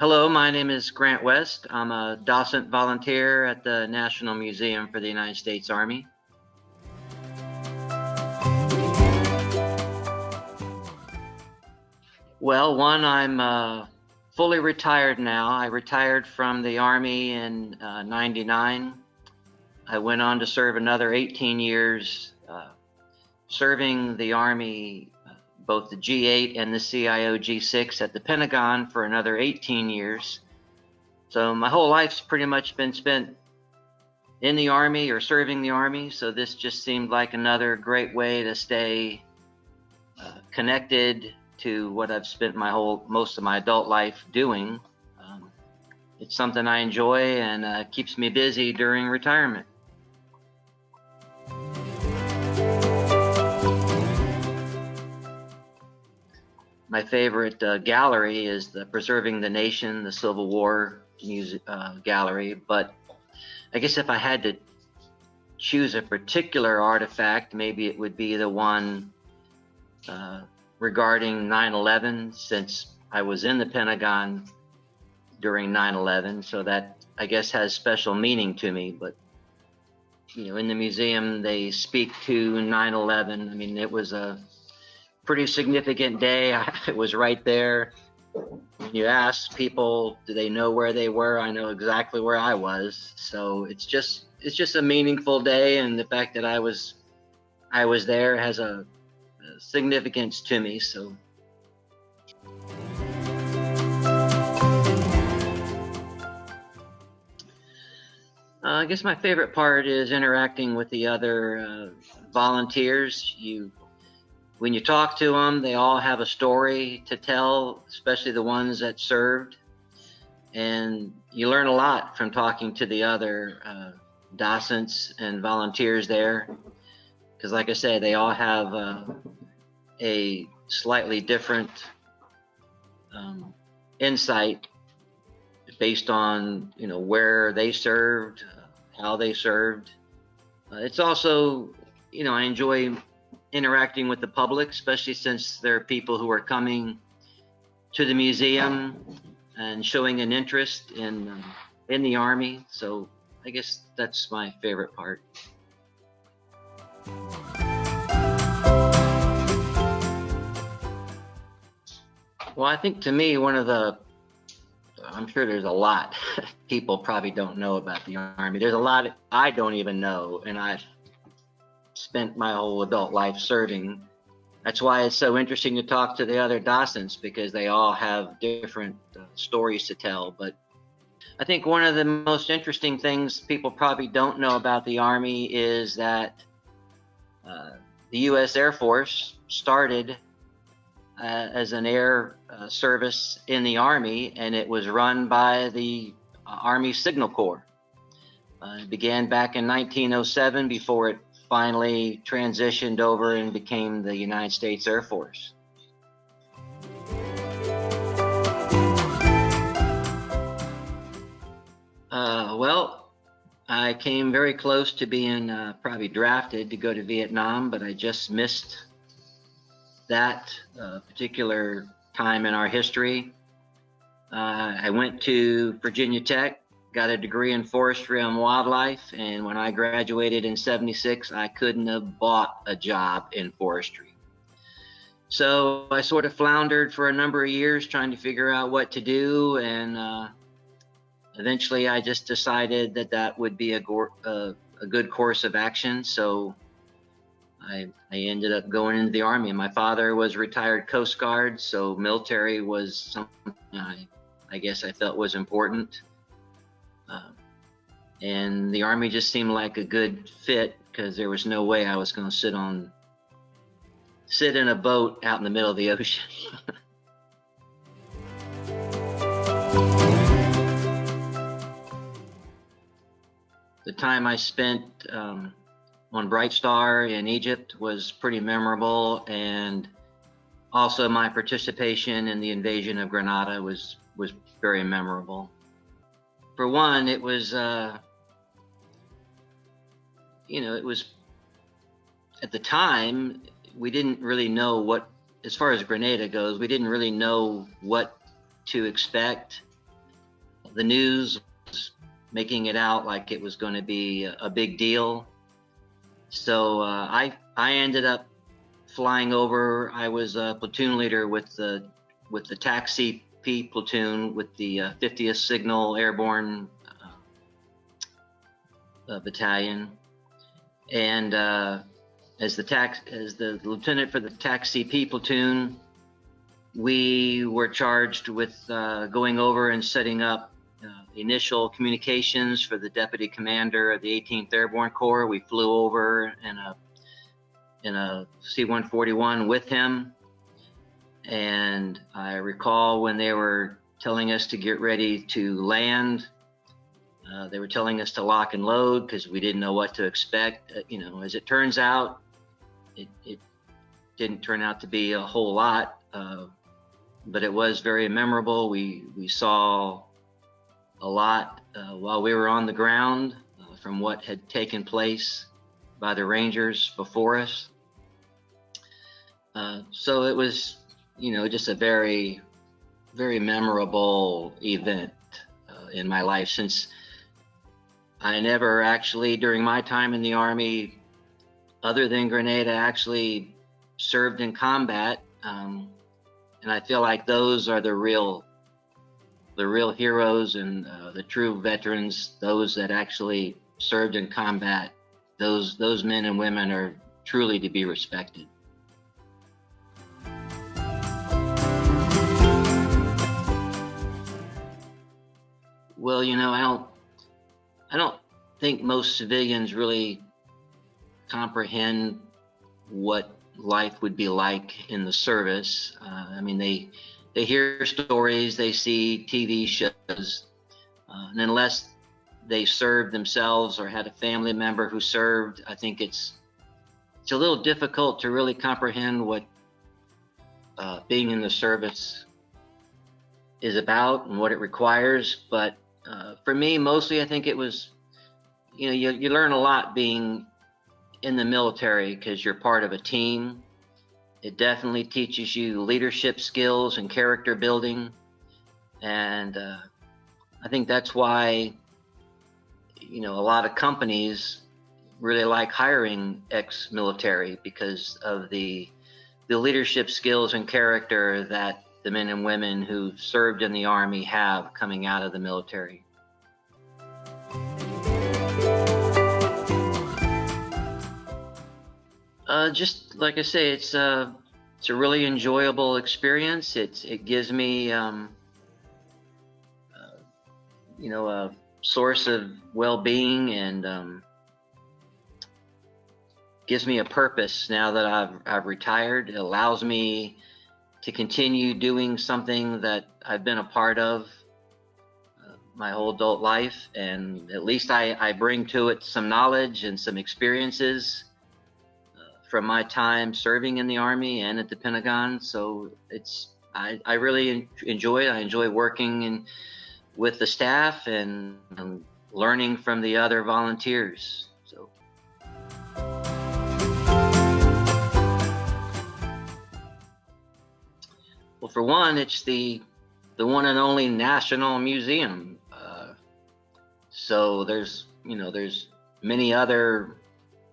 Hello, my name is Grant West. I'm a docent volunteer at the National Museum for the United States Army. Well, I'm fully retired now. I retired from the Army in '99. I went on to serve another 18 years, serving the Army, both the G8 and the CIO G6 at the Pentagon for another 18 years. So my whole life's pretty much been spent in the Army or serving the Army. So this just seemed like another great way to stay connected to what I've spent most of my adult life doing. It's something I enjoy and keeps me busy during retirement. My favorite gallery is the Preserving the Nation, the Civil War gallery. But I guess if I had to choose a particular artifact, maybe it would be the one regarding 9/11, since I was in the Pentagon during 9/11. So that, I guess, has special meaning to me. But in the museum, they speak to 9/11. I mean, it was a pretty significant day. I was right there. When you ask people, do they know where they were? I know exactly where I was. So it's just a meaningful day, and the fact that I was there has a significance to me. So I guess my favorite part is interacting with the other volunteers. When you talk to them, they all have a story to tell, especially the ones that served. And you learn a lot from talking to the other docents and volunteers there. Because like I say, they all have a slightly different insight based on, where they served, how they served. It's also, I enjoy interacting with the public, especially since there are people who are coming to the museum and showing an interest in the Army. So I guess that's my favorite part. Well, I think to me, I'm sure there's a lot people probably don't know about the Army. There's a lot I don't even know, and I've spent my whole adult life serving. That's why it's so interesting to talk to the other docents, because they all have different stories to tell. But I think one of the most interesting things people probably don't know about the Army is that the U.S. Air Force started as an air service in the Army, and it was run by the Army Signal Corps. It began back in 1907 before it finally transitioned over and became the United States Air Force. Well, I came very close to being probably drafted to go to Vietnam, but I just missed that particular time in our history. I went to Virginia Tech, got a degree in Forestry and Wildlife, and when I graduated in '76, I couldn't have bought a job in forestry. So I sort of floundered for a number of years trying to figure out what to do, and eventually I just decided that would be a good course of action. So I ended up going into the Army. My father was retired Coast Guard, so military was something I guess I felt was important. And the Army just seemed like a good fit, because there was no way I was going to sit in a boat out in the middle of the ocean. The time I spent on Bright Star in Egypt was pretty memorable, and also my participation in the invasion of Granada was very memorable. For one, it was it was, at the time, we didn't really know what, as far as Grenada goes, we didn't really know what to expect. the news was making it out like it was going to be a big deal. So I ended up flying over. I was a platoon leader with the taxi P platoon with the 50th Signal Airborne Battalion, and as the lieutenant for the taxi P platoon, we were charged with going over and setting up initial communications for the deputy commander of the 18th Airborne Corps. We flew over in a C-141 with him, and I recall when they were telling us to get ready to land, they were telling us to lock and load because we didn't know what to expect. As it turns out, it didn't turn out to be a whole lot, but it was very memorable. We saw a lot while we were on the ground from what had taken place by the Rangers before us. So it was, just a very, very memorable event in my life, since I never actually, during my time in the Army, other than Grenada, actually served in combat. And I feel like those are the real heroes and the true veterans, those that actually served in combat. Those men and women are truly to be respected. Well, I don't think most civilians really comprehend what life would be like in the service. They hear stories, they see TV shows, and unless they served themselves or had a family member who served, I think it's a little difficult to really comprehend what being in the service is about and what it requires. But for me, mostly, I think it was, you learn a lot being in the military because you're part of a team. It definitely teaches you leadership skills and character building. And I think that's why, a lot of companies really like hiring ex-military, because of the leadership skills and character that the men and women who served in the Army have coming out of the military. Just like I say, it's a really enjoyable experience. It gives me, a source of well-being, and gives me a purpose now that I've retired. It allows me to continue doing something that I've been a part of my whole adult life, and at least I bring to it some knowledge and some experiences from my time serving in the Army and at the Pentagon. So I really enjoy it. I enjoy working with the staff and learning from the other volunteers. So. Well, for one, it's the one and only National Museum. So there's many other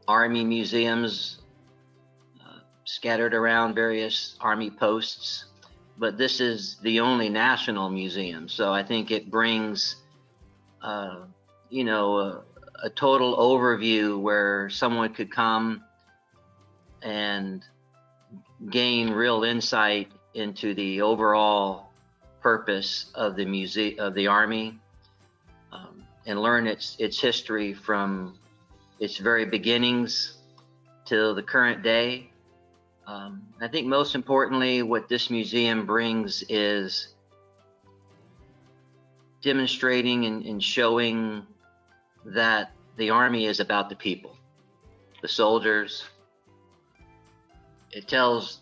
Army museums scattered around various Army posts, but this is the only national museum. So I think it brings, a total overview where someone could come and gain real insight into the overall purpose of the Army, and learn its history from its very beginnings till the current day. I think most importantly, what this museum brings is demonstrating and showing that the Army is about the people, the soldiers. It tells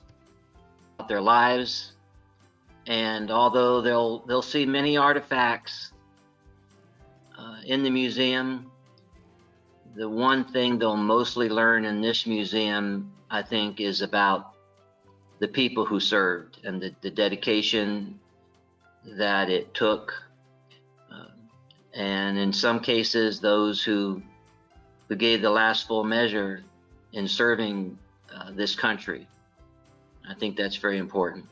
about their lives, and although they'll see many artifacts in the museum, the one thing they'll mostly learn in this museum, I think, is about the people who served and the dedication that it took and in some cases, those who gave the last full measure in serving this country. I think that's very important.